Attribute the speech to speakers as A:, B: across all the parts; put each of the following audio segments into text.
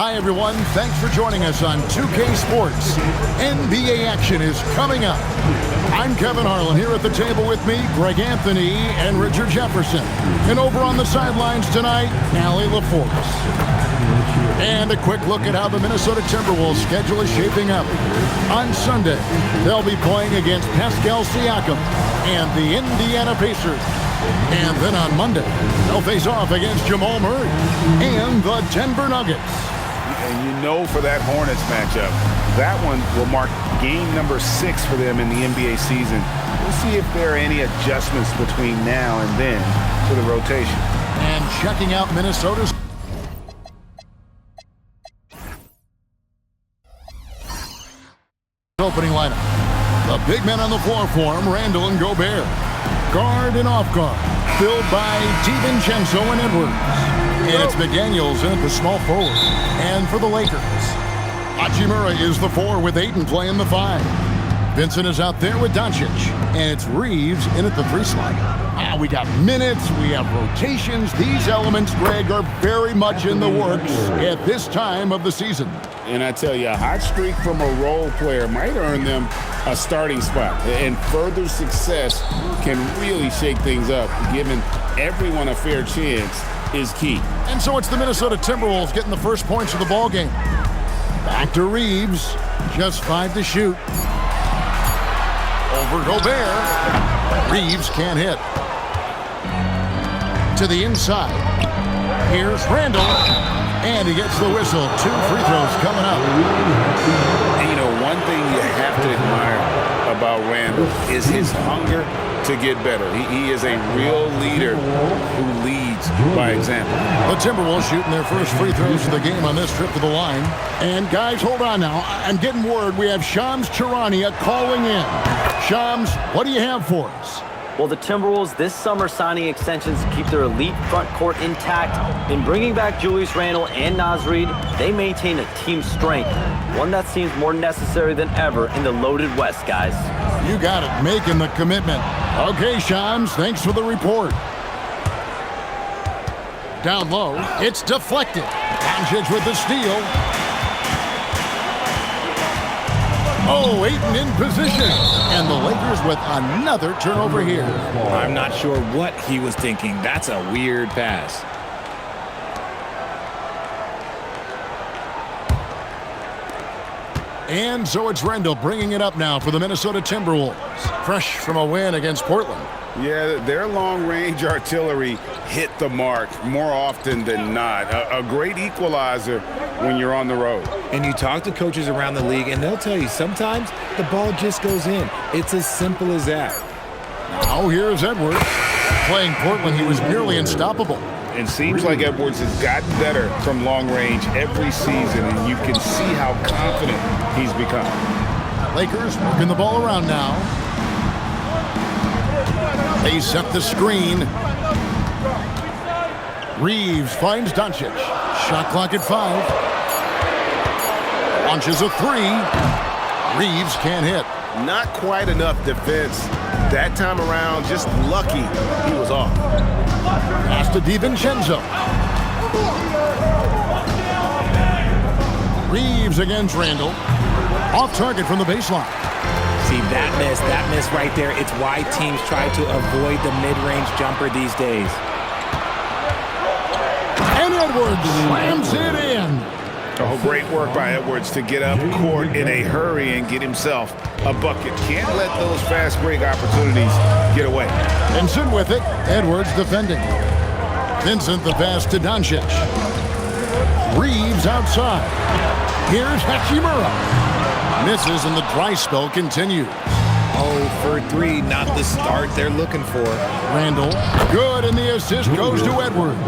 A: Hi, everyone. Thanks for joining us on 2K Sports. NBA action is coming up. I'm Kevin Harlan here at the table with me, Greg Anthony and Richard Jefferson. And over on the sidelines tonight, Allie LaForce. And a quick look at how the Minnesota Timberwolves schedule is shaping up. On Sunday, they'll be playing against Pascal Siakam and the Indiana Pacers. And then on Monday, they'll face off against Jamal Murray and the Denver Nuggets.
B: And you know, for that Hornets matchup, that one will mark game number 6 for them in the NBA season. We'll see if there are any adjustments between now and then to the rotation.
A: And checking out Minnesota's opening lineup. The big men on the floor for him, Randall and Gobert. Guard and off guard, filled by DiVincenzo and Edwards. And it's McDaniels in at the small forward. And for the Lakers, Hachimura is the 4 with Ayton playing the 5. Vincent is out there with Doncic. And it's Reeves in at the 3 slot. We got minutes, we have rotations. These elements, Greg, are very much in the works at this time of the season.
B: And I tell you, a hot streak from a role player might earn them a starting spot. And further success can really shake things up. Giving everyone a fair chance is key.
A: And so it's the Minnesota Timberwolves getting the first points of the ball game. Back to Reeves, just 5 to shoot. Over Gobert. Reeves can't hit. To the inside. Here's Randall. And he gets the whistle. 2 free throws coming up.
B: And you know, one thing you have to admire about Randall is his hunger to get better. He is a real leader who leads by example.
A: The Timberwolves shooting their first free throws of the game on this trip to the line. And guys, hold on now. I'm getting word we have Shams Charania calling in. Shams, what do you have for us?
C: Well, the Timberwolves this summer signing extensions to keep their elite front court intact. In bringing back Julius Randle and Naz Reid, they maintain a team strength, one that seems more necessary than ever in the loaded West, guys.
A: You got it, making the commitment. Okay, Shams, thanks for the report. Down low, it's deflected. Doncic with the steal. Oh, Ayton in position. And the Lakers with another turnover here.
D: I'm not sure what he was thinking. That's a weird pass.
A: And so it's Randall bringing it up now for the Minnesota Timberwolves. Fresh from a win against Portland.
B: Yeah, their long-range artillery hit the mark more often than not. A great equalizer when you're on the road.
D: And you talk to coaches around the league, and they'll tell you sometimes the ball just goes in. It's as simple as that.
A: Now here's Edwards. Playing Portland, he was nearly unstoppable.
B: It seems like Edwards has gotten better from long range every season, and you can see how confident he's become.
A: Lakers working the ball around now. They set the screen. Reeves finds Doncic. Shot clock at 5. Launches a 3. Reeves can't hit.
E: Not quite enough defense that time around. Just lucky he was off.
A: Pass to DiVincenzo. Reeves against Randall. Off target from the baseline.
D: See, that miss right there, it's why teams try to avoid the mid-range jumper these days.
A: And Edwards slams it in.
B: Oh, great work by Edwards to get up court in a hurry and get himself a bucket. Can't let those fast break opportunities get away.
A: Vincent with it. Edwards defending. Vincent the pass to Doncic. Reeves outside. Here's Hachimura. Misses and the dry spell continues.
D: Oh, for 3, not the start they're looking for.
A: Randall, good, and the assist goes to Edwards.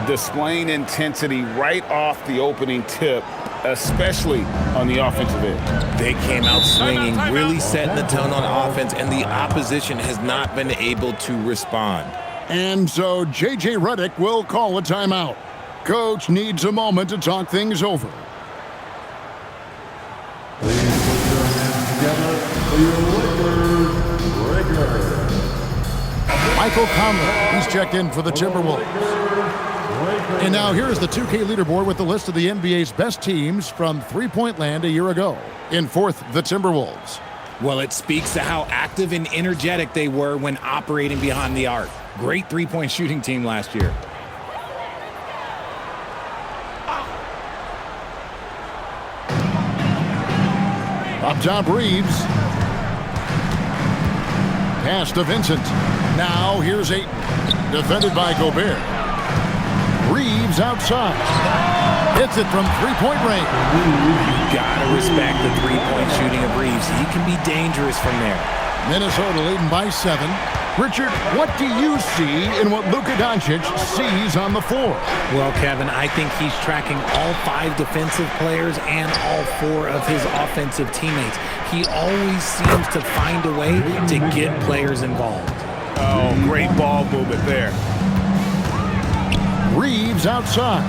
B: Displaying intensity right off the opening tip, especially on the offensive end.
D: They came out swinging, really setting the tone on offense, and the opposition has not been able to respond.
A: And so J.J. Redick will call a timeout. Coach needs a moment to talk things over. Michael Conley, he's checked in for the Timberwolves. And now here's the 2K leaderboard with the list of the NBA's best teams from three-point land a year ago. In fourth, the Timberwolves.
D: Well, it speaks to how active and energetic they were when operating behind the arc. Great three-point shooting team last year.
A: Up top, Reeves. Pass to Vincent. Now here's Ayton. Defended by Gobert. Reeves outside. Hits it from three-point range.
D: You gotta respect the three-point shooting of Reeves. He can be dangerous from there.
A: Minnesota leading by 7. Richard, what do you see in what Luka Doncic sees on the floor?
D: Well, Kevin, I think he's tracking all 5 defensive players and all 4 of his offensive teammates. He always seems to find a way to get players involved.
E: Oh, great ball movement there.
A: Reeves outside.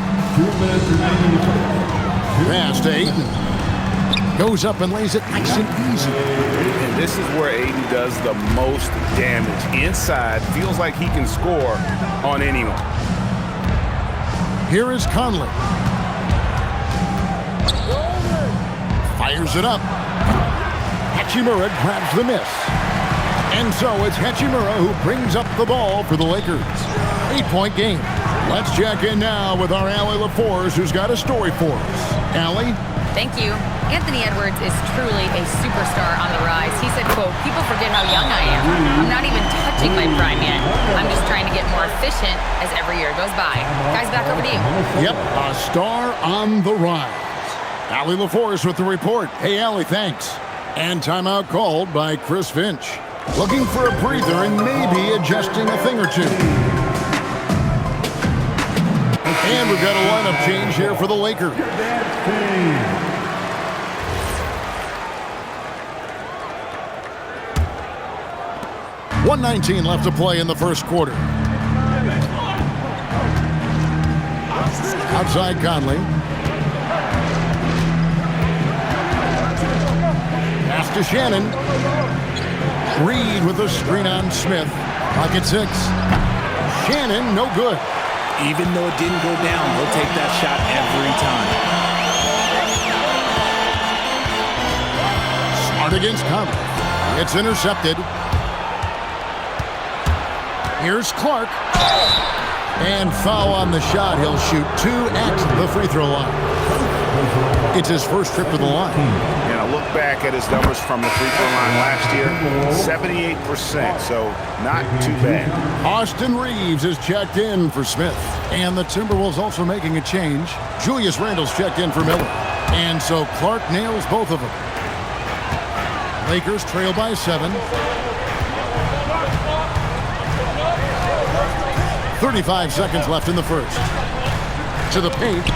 A: Pass to Ayton. Goes up and lays it nice and easy.
E: And this is where Ayton does the most damage. Inside, feels like he can score on anyone.
A: Here is Conley. Fires it up. Hachimura grabs the miss. And so it's Hachimura who brings up the ball for the Lakers. 8-point game. Let's check in now with our Allie LaForce, who's got a story for us. Allie?
F: Thank you. Anthony Edwards is truly a superstar on the rise. He said, quote, "People forget how young I am. I'm not even touching my prime yet. I'm just trying to get more efficient as every year goes by." Guys, back over to you.
A: Yep, a star on the rise. Allie LaForce with the report. Hey, Allie, thanks. And timeout called by Chris Finch. Looking for a breather and maybe adjusting a thing or two. And we've got a lineup change here for the Lakers. 1:19 left to play in the first quarter. Outside Conley. Pass to Shannon. Reed with a screen on Smith. Pocket 6. Shannon, no good.
D: Even though it didn't go down, he'll take that shot every time.
A: Smart against Conley. It's intercepted. Here's Clark. And foul on the shot. He'll shoot 2 at the free throw line. It's his first trip to the line.
E: And I look back at his numbers from the free throw line last year, 78%, so not too bad.
A: Austin Reeves is checked in for Smith. And the Timberwolves also making a change. Julius Randle's checked in for Miller. And so Clark nails both of them. Lakers trail by 7. 35 seconds left in the first. To the paint.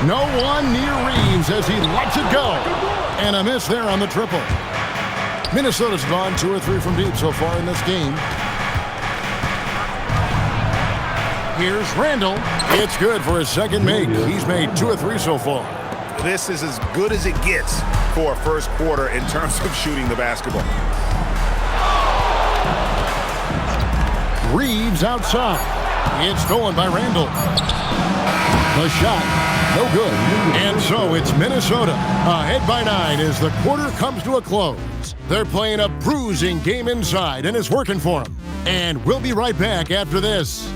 A: No one near Reeves as he lets it go. And a miss there on the triple. Minnesota's gone 2 or 3 from deep so far in this game. Here's Randle. It's good for his second make. He's made 2 or 3 so far.
E: This is as good as it gets for a first quarter in terms of shooting the basketball.
A: Reeves outside. It's stolen by Randle. The shot, no good. And so it's Minnesota ahead by 9 as the quarter comes to a close. They're playing a bruising game inside, and it's working for them. And we'll be right back after this.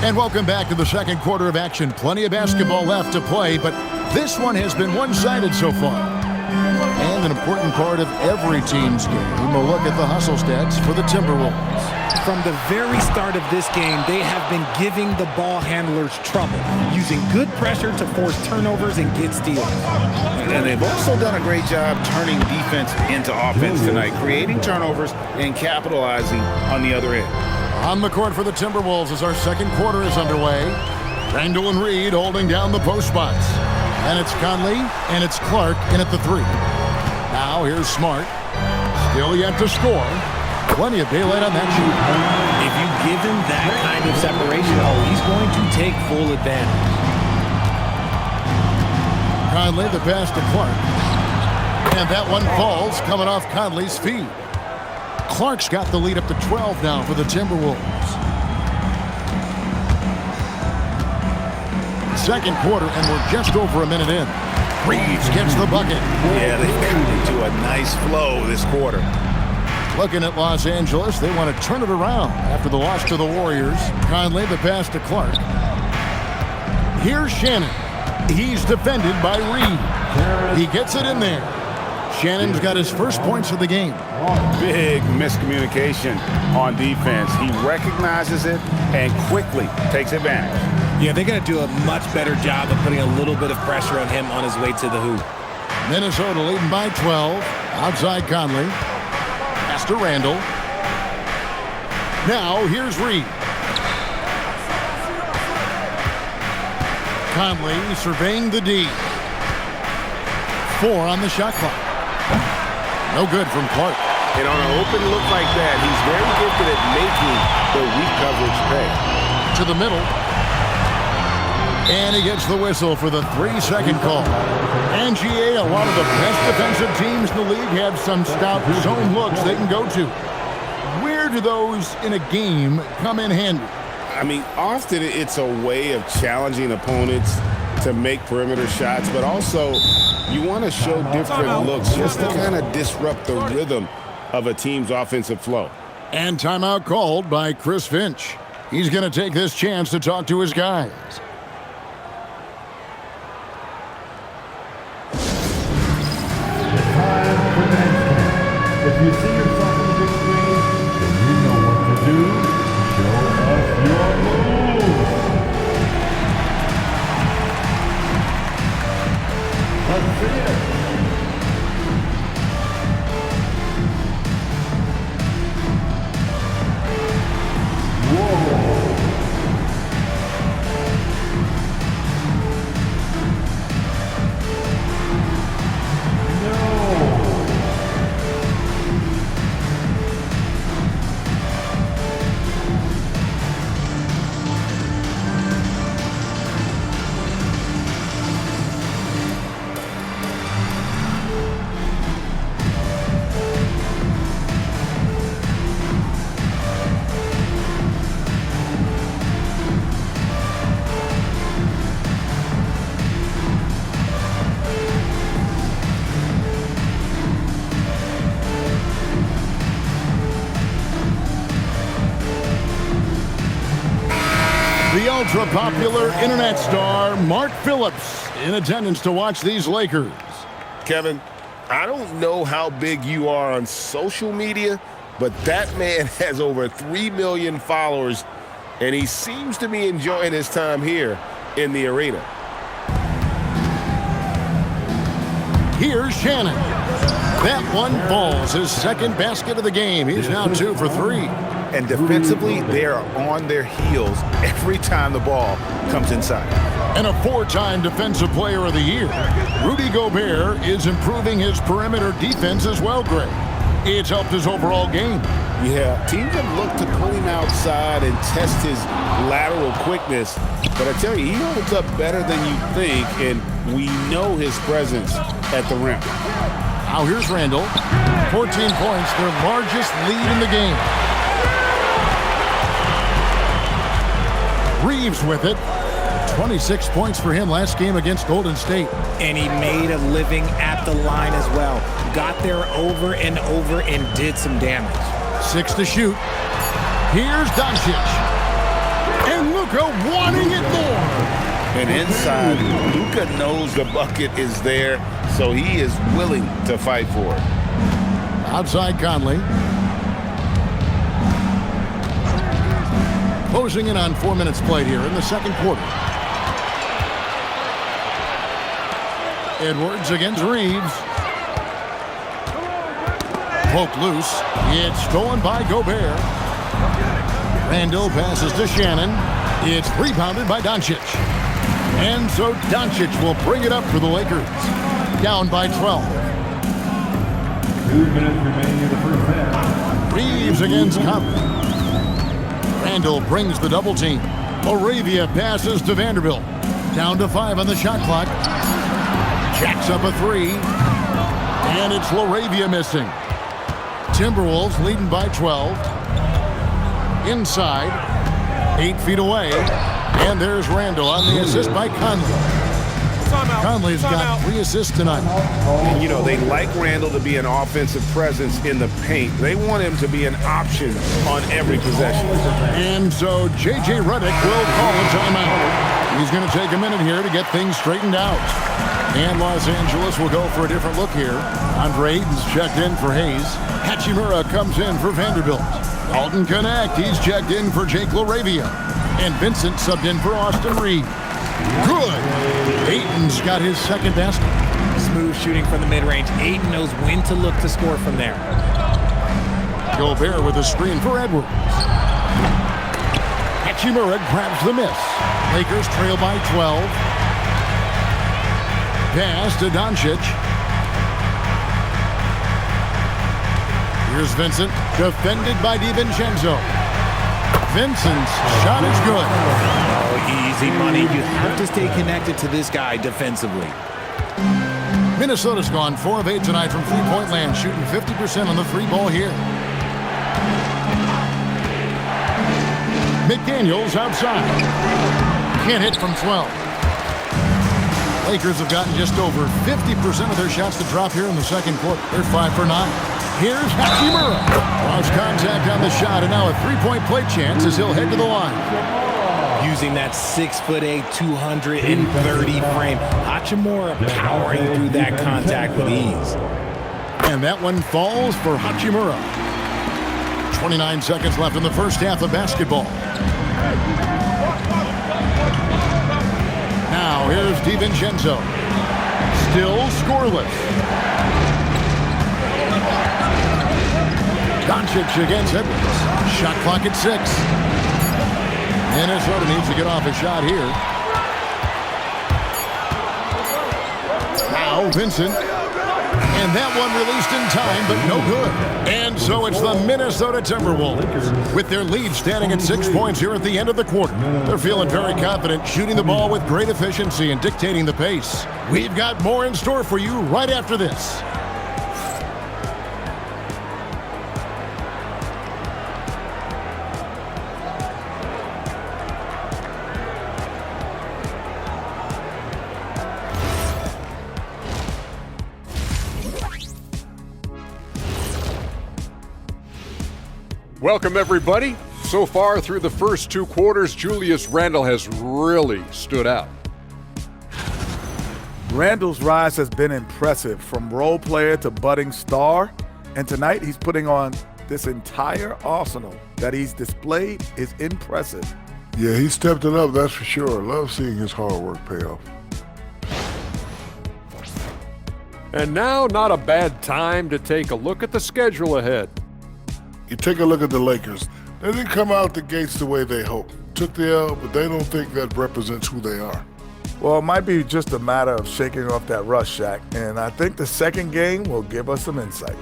A: And welcome back to the second quarter of action. Plenty of basketball left to play, but this one has been one-sided so far. And an important part of every team's game, we'll look at the hustle stats for the Timberwolves.
D: From the very start of this game, they have been giving the ball handlers trouble, using good pressure to force turnovers and get steals.
E: And they've also done a great job turning defense into offense tonight, creating turnovers and capitalizing on the other end.
A: On the court for the Timberwolves as our second quarter is underway. Randle and Reed holding down the post spots. And it's Conley, and it's Clark in at the 3. Now here's Smart. Still yet to score. Plenty of daylight on that shoot.
D: If you give him that kind of separation, he's going to take full advantage.
A: Conley, the pass to Clark. And that one falls, coming off Conley's feet. Clark's got the lead up to 12 now for the Timberwolves. Second quarter, and we're just over a minute in. Reeves gets the bucket.
E: Yeah, they've gotten into a nice flow this quarter.
A: Looking at Los Angeles, they want to turn it around after the loss to the Warriors. Conley, the pass to Clark. Here's Shannon. He's defended by Reed. He gets it in there. Shannon's got his first points of the game.
B: Big miscommunication on defense. He recognizes it and quickly takes advantage.
D: Yeah, they're going to do a much better job of putting a little bit of pressure on him on his way to the hoop.
A: Minnesota leading by 12. Outside Conley. Pass to Randall. Now here's Reed. Conley surveying the D. 4 on the shot clock. No good from Clark.
B: And on an open look like that, he's very gifted at making the weak coverage pay.
A: To the middle. And he gets the whistle for the 3-second call. And GA, a lot of the best defensive teams in the league have some stout zone looks they can go to. Where do those in a game come in handy?
B: I mean, often it's a way of challenging opponents to make perimeter shots, but also you want to show different looks just to kind of disrupt the rhythm of a team's offensive flow.
A: And timeout called by Chris Finch. He's going to take this chance to talk to his guys.
G: If you see yourself on the big screen, then you know what to do. Show us your moves. Let's see it. Whoa.
A: The ultra-popular internet star Mark Phillips in attendance to watch these Lakers.
H: Kevin, I don't know how big you are on social media, but that man has over 3 million followers, and he seems to be enjoying his time here in the arena.
A: Here's Shannon. That one falls, his second basket of the game. He's now 2 for 3.
E: And defensively, they are on their heels every time the ball comes inside.
A: And a 4-time Defensive Player of the Year. Rudy Gobert is improving his perimeter defense as well, Greg. It's helped his overall game.
B: Yeah, teams have looked to pull him outside and test his lateral quickness. But I tell you, he holds up better than you think, and we know his presence at the rim.
A: Now here's Randall. 14 points, their largest lead in the game. Reeves with it. 26 points for him last game against Golden State.
D: And he made a living at the line as well. Got there over and over and did some damage.
A: 6 to shoot. Here's Doncic. And Luka wanting it more.
E: And inside, Luka knows the bucket is there, so he is willing to fight for it.
A: Outside Conley. Closing in on 4 minutes played here in the second quarter. Edwards against Reeves. Poked loose. It's stolen by Gobert. Randall passes to Shannon. It's rebounded by Doncic. And so Doncic will bring it up for the Lakers. Down by 12.
G: 2 minutes remaining in the first half.
A: Reeves against Conley. Randall brings the double team. Laravia passes to Vanderbilt. Down to 5 on the shot clock. Jacks up a 3. And it's Laravia missing. Timberwolves leading by 12. Inside. 8 feet away. And there's Randall on the assist by Conley. Conley's got 3 assists tonight.
E: And, you know, they like Randall to be an offensive presence in the paint. They want him to be an option on every possession.
A: And so J.J. Redick will call a timeout. He's going to take a minute here to get things straightened out. And Los Angeles will go for a different look here. Andre Ayton's checked in for Hayes. Hachimura comes in for Vanderbilt. Alton Connect, he's checked in for Jake Laravia. And Vincent subbed in for Austin Reed. Good. Ayton's got his second basket.
D: Smooth shooting from the mid-range. Ayton knows when to look to score from there.
A: Gobert with a screen for Edwards. Hachimura grabs the miss. Lakers trail by 12. Pass to Doncic. Here's Vincent, defended by DiVincenzo. Vincent's shot is good.
D: Oh, easy money. You have to stay connected to this guy defensively.
A: Minnesota's gone 4 of 8 tonight from three-point land, shooting 50% on the 3-ball here. McDaniels outside. Can't hit from 12. Lakers have gotten just over 50% of their shots to drop here in the second quarter. They're 5 for 9. Here's Hachimura. Lost contact on the shot, and now a 3-point play chance as he'll head to the line.
D: Using that 6'8", 230 frame. Hachimura powering through that contact with ease.
A: And that one falls for Hachimura. 29 seconds left in the first half of basketball. Now here's DiVincenzo. Still scoreless. Doncic against Edwards. Shot clock at 6. Minnesota needs to get off a shot here. Now Vincent. And that one released in time, but no good. And so it's the Minnesota Timberwolves. With their lead standing at 6 points here at the end of the quarter. They're feeling very confident, shooting the ball with great efficiency and dictating the pace. We've got more in store for you right after this.
I: Welcome, everybody. So far through the first 2 quarters, Julius Randle has really stood out.
J: Randall's rise has been impressive, from role player to budding star, and tonight he's putting on this entire arsenal that he's displayed is impressive.
K: Yeah, he stepped it up, that's for sure. Love seeing his hard work pay off.
I: And now, not a bad time to take a look at the schedule ahead.
K: You take a look at the Lakers. They didn't come out the gates the way they hoped. Took the L, but they don't think that represents who they are.
J: Well, it might be just a matter of shaking off that rust, Shaq, and I think the second game will give us some insight.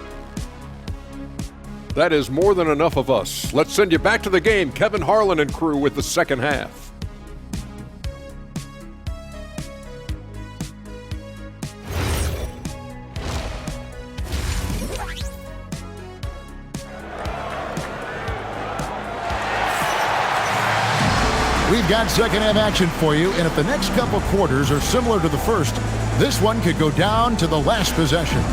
I: That is more than enough of us. Let's send you back to the game, Kevin Harlan and crew, with the second half.
A: We've got second half action for you, and if the next couple quarters are similar to the first, this one could go down to the last possession.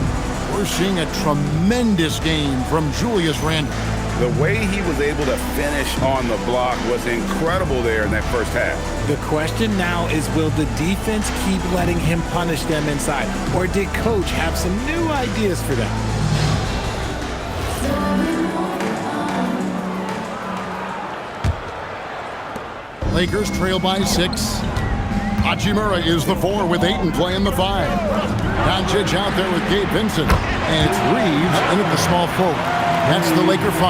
A: We're seeing a tremendous game from Julius Randle.
E: The way he was able to finish on the block was incredible there in that first half.
D: The question now is, will the defense keep letting him punish them inside, or did Coach have some new ideas for them?
A: Lakers trail by 6. Hachimura is the 4 with Ayton playing the 5. Doncic out there with Gabe Vincent. And it's Reeves in at the small forward. That's the Laker 5.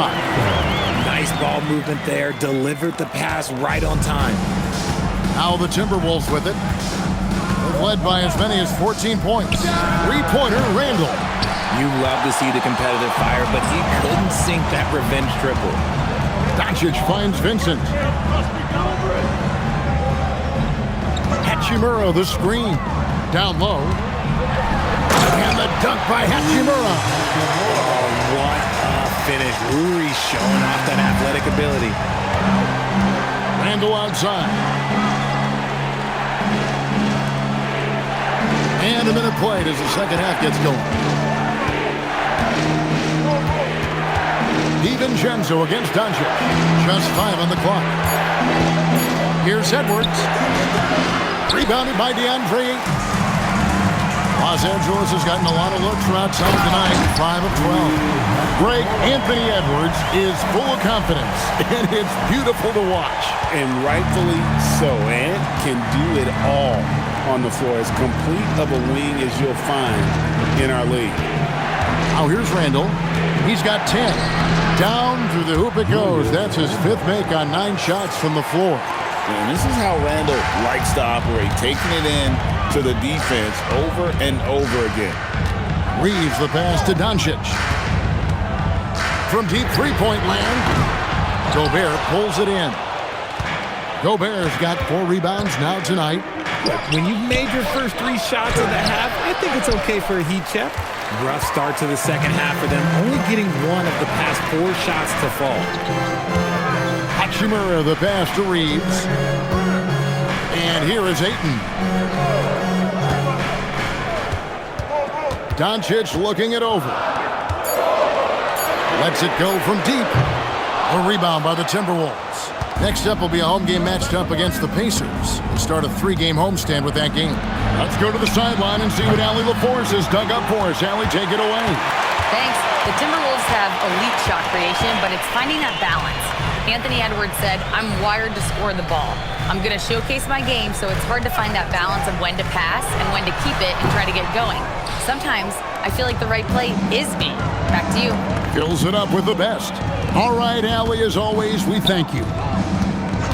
D: Nice ball movement there. Delivered the pass right on time.
A: Now the Timberwolves with it. They've led by as many as 14 points. Three-pointer, Randall.
E: You love to see the competitive fire, but he couldn't sink that revenge triple.
A: Doncic finds Vincent. Hachimura, the screen. Down low. And the dunk by Hachimura.
E: Oh, what a finish. Rui showing off that athletic ability.
A: Randall outside. And a minute played as the second half gets going. DiVincenzo against Doncic. Just 5 on the clock. Here's Edwards. Rebounded by DeAndre Ayton. Los Angeles has gotten a lot of looks from outside tonight. 5 of 12. Greg, Anthony Edwards is full of confidence, and it's beautiful to watch.
B: And rightfully so. Ant can do it all on the floor. As complete of a wing as you'll find in our league.
A: Now here's Randall. He's got 10. Down through the hoop it goes. That's his 5th make on 9 shots from the floor.
E: And this is how Randall likes to operate, taking it in to the defense over and over again.
A: Reeves the pass to Doncic. From deep three-point land, Gobert pulls it in. Gobert's got 4 rebounds now tonight.
D: When you've made your first 3 shots of the half, I think it's okay for a heat check. Rough start to the second half for them, only getting 1 of the past 4 shots to fall.
A: Hachimura the pass to Reeves. And here is Ayton. Doncic looking it over. Lets it go from deep. A rebound by the Timberwolves. Next up will be a home game matched up against the Pacers. We'll start a 3-game homestand with that game. Let's go to the sideline and see what Allie LaForce has dug up for us. Allie, take it away.
F: Thanks. The Timberwolves have elite shot creation, but it's finding that balance. Anthony Edwards said, I'm wired to score the ball. I'm going to showcase my game, so it's hard to find that balance of when to pass and when to keep it and try to get going. Sometimes I feel like the right play is me. Back to you.
A: Fills it up with the best. All right, Allie, as always, we thank you.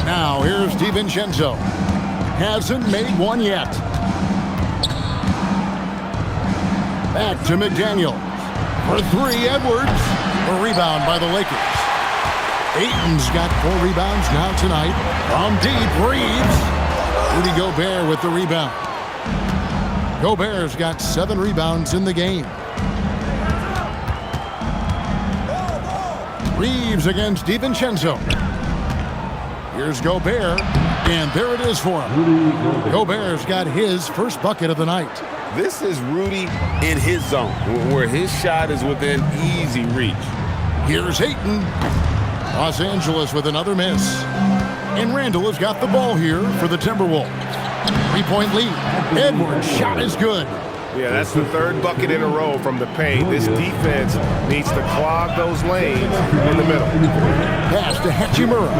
A: Now, here's DiVincenzo. Hasn't made one yet. Back to McDaniel. For 3, Edwards. A rebound by the Lakers. Ayton's got 4 rebounds now tonight. From deep, Reeves. Rudy Gobert with the rebound. Gobert's got 7 rebounds in the game. Reeves against DiVincenzo. Here's Gobert, and there it is for him. Gobert's got his first bucket of the night.
H: This is Rudy in his zone, where his shot is within easy reach.
A: Here's Ayton. Los Angeles with another miss. And Randall has got the ball here for the Timberwolves. 3-point lead. Edwards' shot is good.
H: Yeah, that's the 3rd bucket in a row from the paint. This defense needs to clog those lanes in the middle.
A: Pass to Hachimura.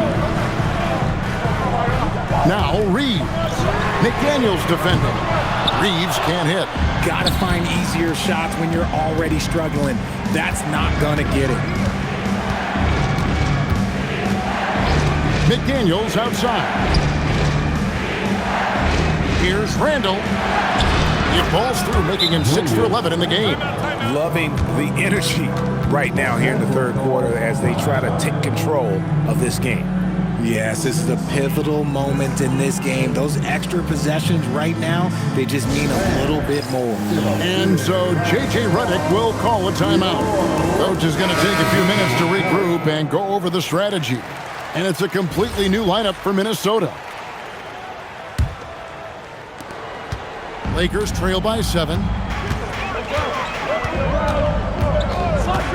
A: Now Reeves. McDaniel's defending. Reeves can't hit.
D: Gotta find easier shots when you're already struggling. That's not gonna get it.
A: McDaniel's outside. Here's Randall. It balls through, making him 6 for 11 in the game.
E: Loving the energy right now here in the 3rd quarter as they try to take control of this game.
D: Yes, this is a pivotal moment in this game. Those extra possessions right now, they just mean a little bit more.
A: And so J.J. Redick will call a timeout. Coach is going to take a few minutes to regroup and go over the strategy. And it's a completely new lineup for Minnesota. Lakers trail by 7.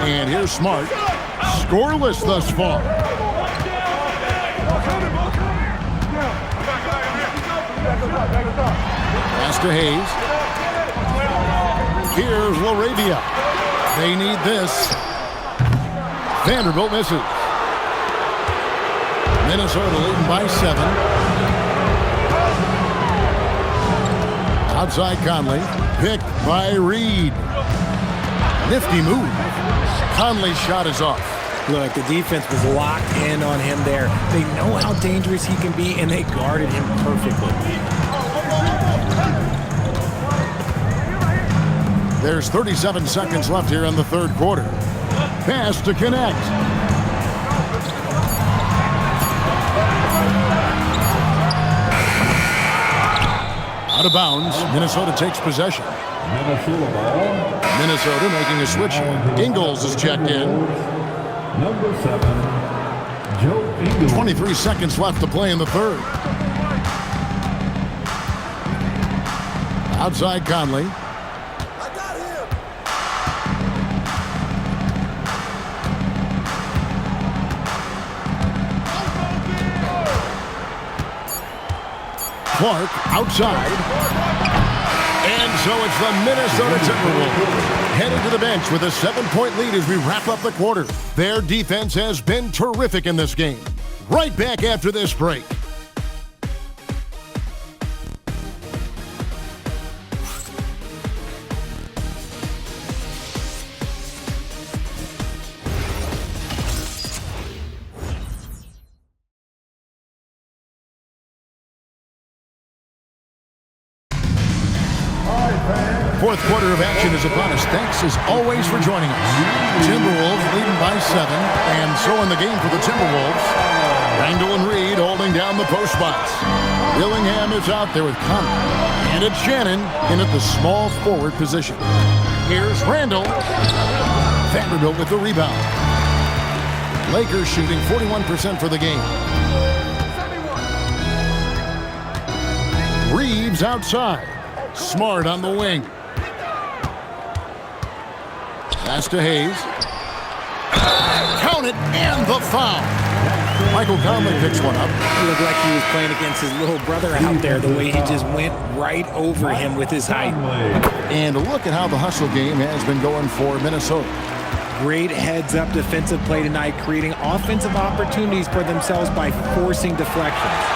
A: And here's Smart. Scoreless thus far. Pass to Hayes. Here's LaRavia. They need this. Vanderbilt misses. Minnesota leading by 7. Outside Conley. Picked by Reed. Nifty move. Conley's shot is off.
D: Look, the defense was locked in on him there. They know how dangerous he can be, and they guarded him perfectly.
A: There's 37 seconds left here in the third quarter. Pass to connect. Out of bounds. Minnesota takes possession.
G: Minnesota ball.
A: Minnesota making a switch. Ingles is checked in.
G: Number 7, Joe Ingles.
A: 23 seconds left to play in the third. Outside Conley. Clark outside. And so it's the Minnesota Timberwolves heading to the bench with a 7-point lead as we wrap up the quarter. Their defense has been terrific in this game. Right back after this break. Fourth quarter of action is upon us. Thanks as always for joining us. Timberwolves leading by 7, and so in the game for the Timberwolves. Randall and Reed holding down the post spots. Dillingham is out there with Connor, and it's Shannon in at the small forward position. Here's Randall. Vanderbilt with the rebound. Lakers shooting 41% for the game. Reeves outside. Smart on the wing. Pass to Hayes. Count it, and the foul. Michael Conley picks one up.
D: It looked like he was playing against his little brother out there, the way he just went right over him with his height.
A: And look at how the hustle game has been going for Minnesota.
D: Great heads-up defensive play tonight, creating offensive opportunities for themselves by forcing deflections.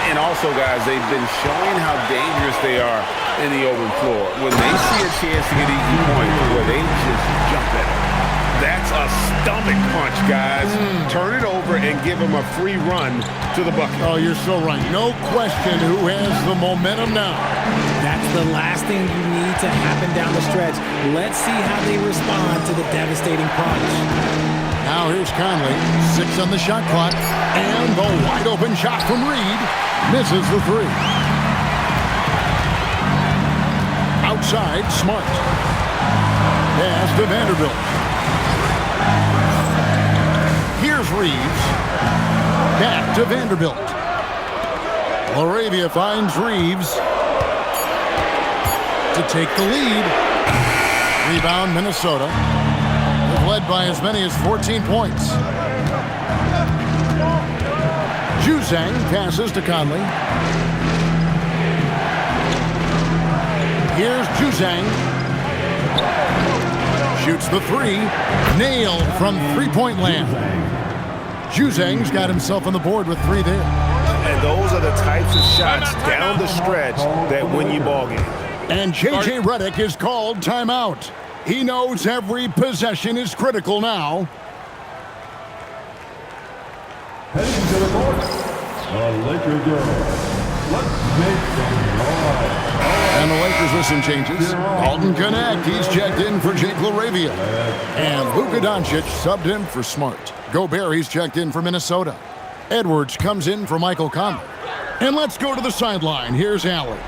E: And also, guys, they've been showing how dangerous they are in the open floor. When they see a chance to get easy points, where they just jump at it. That's a stomach punch, guys. Turn it over and give them a free run to the bucket.
A: Oh, you're so right. No question who has the momentum now.
D: That's the last thing you need to happen down the stretch. Let's see how they respond to the devastating punch.
A: Now here's Conley. 6 on the shot clock. And the wide open shot from Reed. Misses the 3. Outside, Smart. Pass to Vanderbilt. Here's Reeves. Back to Vanderbilt. Laravia finds Reeves to take the lead. Rebound, Minnesota. They've led by as many as 14 points. Juzang passes to Conley. Here's Juzang. Shoots the 3. Nailed from three-point land. Juzang's got himself on the board with 3 there.
H: And those are the types of shots down the stretch that win you ball games.
A: And J.J. Redick is called timeout. He knows every possession is critical now.
G: Heading to the court, the Lakers girls. Let's make some noise.
A: And the Lakers with some changes. Alton Connect, he's checked in for Jake LaRavia. And Luka Doncic subbed in for Smart. Gobert, he's checked in for Minnesota. Edwards comes in for Michael Conley. And let's go to the sideline. Here's Allen.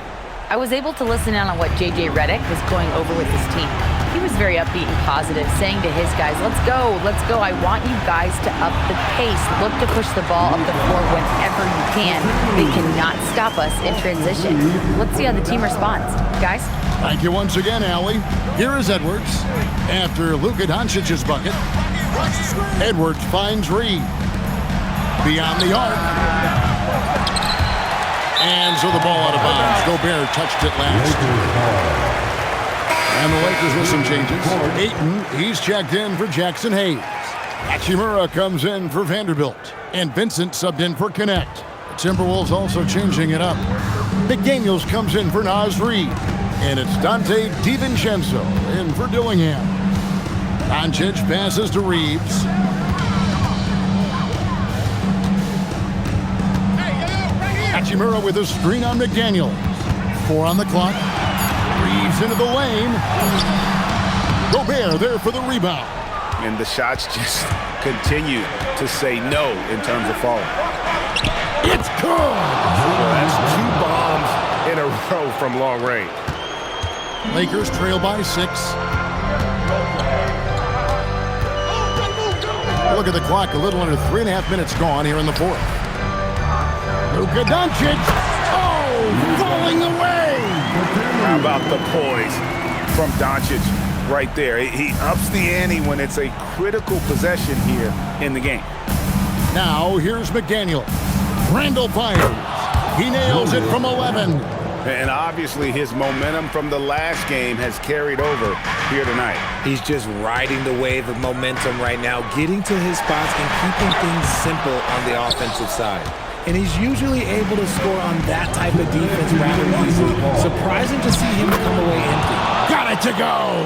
F: I was able to listen in on what J.J. Redick was going over with his team. He was very upbeat and positive, saying to his guys, let's go. I want you guys to up the pace. Look to push the ball up the floor whenever you can. They cannot stop us in transition. Let's see how the team responds. Guys?
A: Thank you once again, Allie. Here is Edwards. After Luka Doncic's bucket, Edwards finds Reed. Beyond the arc. And so the ball out of bounds. Gobert touched it last. And the Lakers with some changes. Ayton, he's checked in for Jackson Hayes. Hachimura comes in for Vanderbilt. And Vincent subbed in for Connect. The Timberwolves also changing it up. McDaniels comes in for Naz Reid. And it's Dante DiVincenzo in for Dillingham. Doncic passes to Reeves. Hachimura with a screen on McDaniels. 4 on the clock. Reeves into the lane. Gobert there for the rebound.
B: And the shots just continue to say no in terms of falling.
A: It's good.
B: Well, that's 2 bombs in a row from long range.
A: Lakers trail by 6. Look at the clock, a little under 3.5 minutes gone here in the 4th. Luka Doncic. Oh, falling away.
B: How about the poise from Doncic right there? He ups the ante when it's a critical possession here in the game.
A: Now here's McDaniel. Randall fires. He nails it from 11.
B: And obviously his momentum from the last game has carried over here tonight.
D: He's just riding the wave of momentum right now, getting to his spots and keeping things simple on the offensive side. And he's usually able to score on that type of defense rather easily. Surprising to see him come away empty.
A: Got it to go.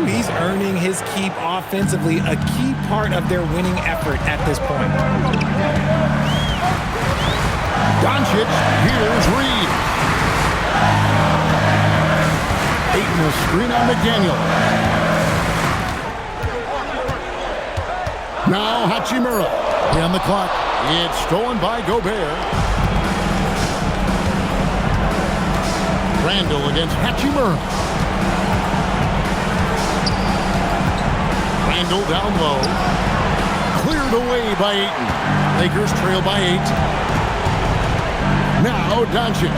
D: He's earning his keep offensively, a key part of their winning effort at this point.
A: Doncic, here's Reed. Ayton a screen on McDaniel. Now Hachimura. On the clock. It's stolen by Gobert. Randall against Hachimura. Randall down low. Cleared away by Ayton. Lakers trail by 8. Now Doncic.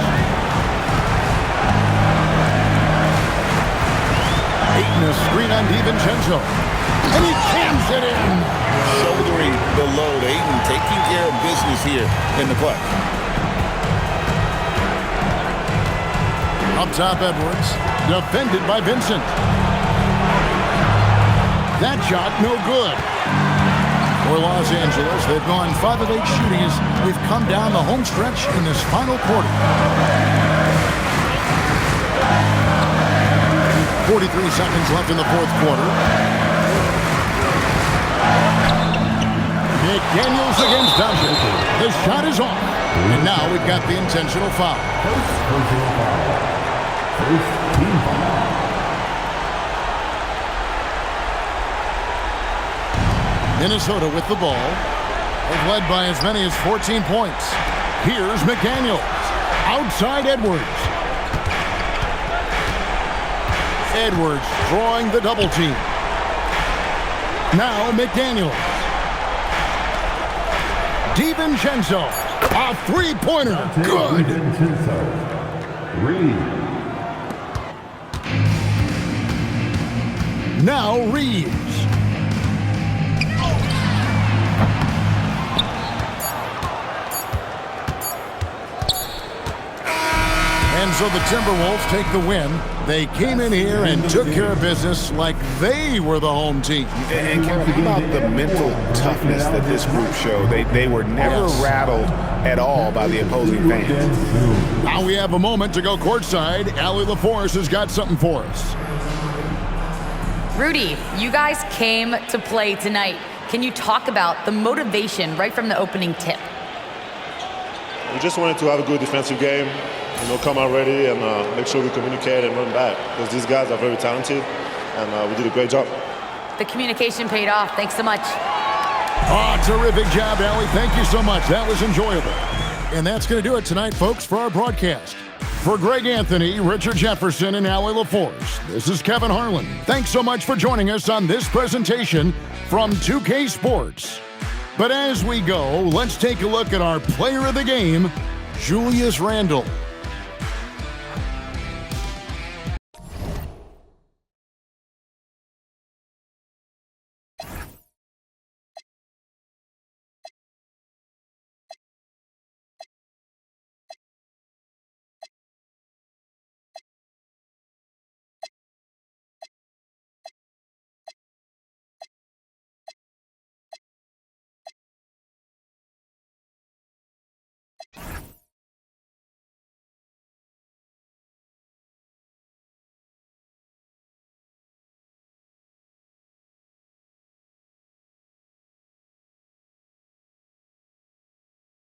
A: Ayton a screen on DiVincenzo. And he cams it in.
B: Shouldering the load. Ayton taking care of business here in the play.
A: Up top, Edwards. Defended by Vincent. That shot no good. For Los Angeles, they've gone 5 of 8 shooting as we've come down the home stretch in this final quarter. 43 seconds left in the 4th quarter. McDaniels against Doncic. The shot is off. And now we've got the intentional foul.
G: First team foul.
A: Minnesota with the ball. They've led by as many as 14 points. Here's McDaniels. Outside Edwards. Edwards drawing the double team. Now McDaniels. DiVincenzo. A three-pointer. Good.
G: DiVincenzo. Reed.
A: Now Reeves. And so the Timberwolves take the win. They came in here and took care of business like they were the home team.
B: And Kevin, how about the mental toughness that this group showed? They were never rattled at all by the opposing fans.
A: Now we have a moment to go courtside. Allie LaForce has got something for us.
F: Rudy, you guys came to play tonight. Can you talk about the motivation right from the opening tip?
L: We just wanted to have a good defensive game, come out ready and make sure we communicate and run back because these guys are very talented and we did a great job.
F: The communication paid off. Thanks so much.
A: Oh, terrific job, Allie. Thank you so much. That was enjoyable. And that's going to do it tonight, folks, for our broadcast. For Greg Anthony, Richard Jefferson, and Allie LaForce, this is Kevin Harlan. Thanks so much for joining us on this presentation from 2K Sports. But as we go, let's take a look at our player of the game, Julius Randle.